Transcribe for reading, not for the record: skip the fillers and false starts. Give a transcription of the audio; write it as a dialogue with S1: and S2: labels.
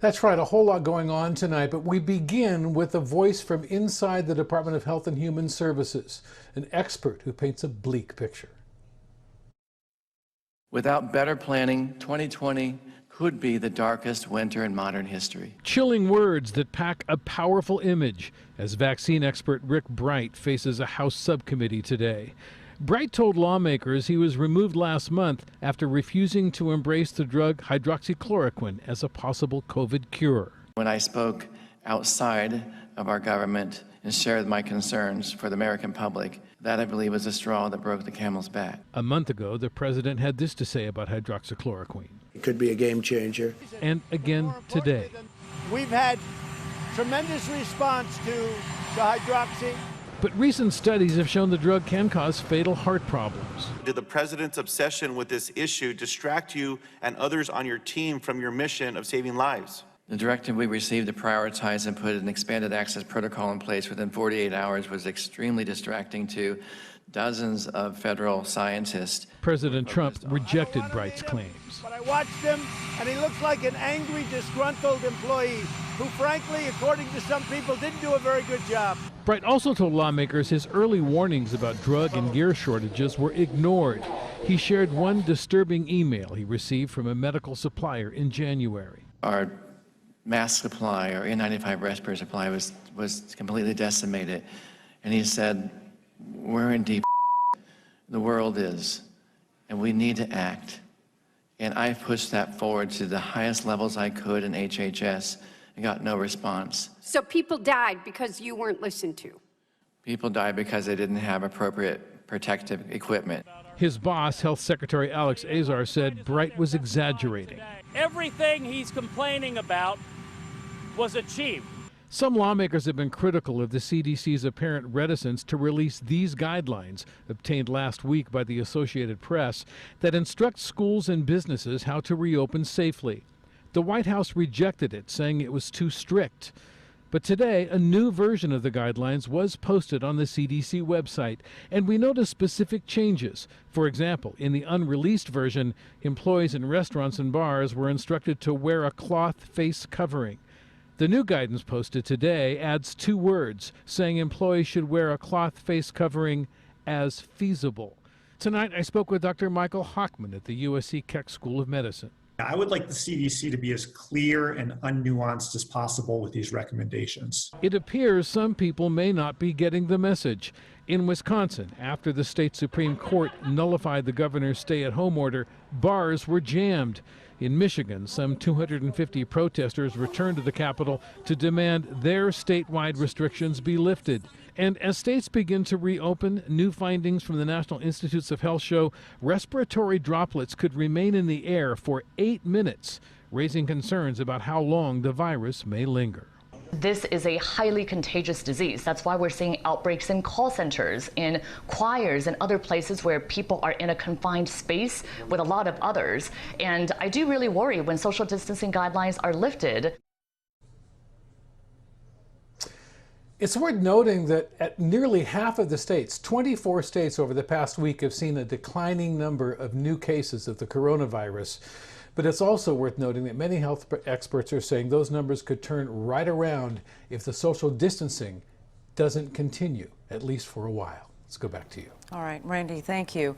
S1: That's right, a whole lot going on tonight, but we begin with a voice from inside the Department of Health and Human Services, an expert who paints a bleak picture.
S2: Without better planning, 2020 could be the darkest winter in modern history.
S3: Chilling words that pack a powerful image as vaccine expert Rick Bright faces a House subcommittee today. Bright told lawmakers he was removed last month after refusing to embrace the drug hydroxychloroquine as a possible COVID cure.
S2: When I spoke outside of our government and shared my concerns for the American public, that I believe was the straw that broke the camel's back.
S3: A month ago, the president had this to say about hydroxychloroquine.
S4: It could be a game changer.
S3: And again today.
S5: We've had tremendous response to hydroxy.
S3: But recent studies have shown the drug can cause fatal heart problems.
S6: Did the president's obsession with this issue distract you and others on your team from your mission of saving lives?
S2: The directive we received to prioritize and put an expanded access protocol in place within 48 hours was extremely distracting to dozens of federal scientists.
S3: President Trump rejected Bright's claims.
S5: But I watched him, and he looks like an angry, disgruntled employee who, frankly, according to some people, didn't do a very good job.
S3: Bright also told lawmakers his early warnings about drug and gear shortages were ignored. He shared one disturbing email he received from a medical supplier in January.
S2: Our mask supply, or N95 respirator supply, was completely decimated. And he said, we're in deep, the world is, and we need to act. And I pushed that forward to the highest levels I could in HHS and got no response.
S7: So people died because you weren't listened to?
S2: People died because they didn't have appropriate protective equipment.
S3: His boss, Health Secretary Alex Azar, said Bright was exaggerating.
S8: Everything he's complaining about was achieved.
S3: Some lawmakers have been critical of the CDC's apparent reticence to release these guidelines, obtained last week by the Associated Press, that instruct schools and businesses how to reopen safely. The White House rejected it, saying it was too strict. But today, a new version of the guidelines was posted on the CDC website, and we noticed specific changes. For example, in the unreleased version, employees in restaurants and bars were instructed to wear a cloth face covering. The new guidance posted today adds 2 words, saying employees should wear a cloth face covering as feasible. Tonight, I spoke with Dr. Michael Hochman at the USC Keck School of Medicine.
S9: I would like the CDC to be as clear and unnuanced as possible with these recommendations.
S3: It appears some people may not be getting the message. In Wisconsin, after the state Supreme Court nullified the governor's stay-at-home order, bars were jammed. In Michigan, some 250 protesters returned to the Capitol to demand their statewide restrictions be lifted. And as states begin to reopen, new findings from the National Institutes of Health show respiratory droplets could remain in the air for 8 minutes, raising concerns about how long the virus may linger.
S10: This is a highly contagious disease. That's why we're seeing outbreaks in call centers, in choirs, and other places where people are in a confined space with a lot of others. And I do really worry when social distancing guidelines are lifted.
S1: It's worth noting that at nearly half of the states, 24 states over the past week, have seen a declining number of new cases of the coronavirus. But it's also worth noting that many health experts are saying those numbers could turn right around if the social distancing doesn't continue, at least for a while. Let's go back to you.
S11: All right, Randy, thank you.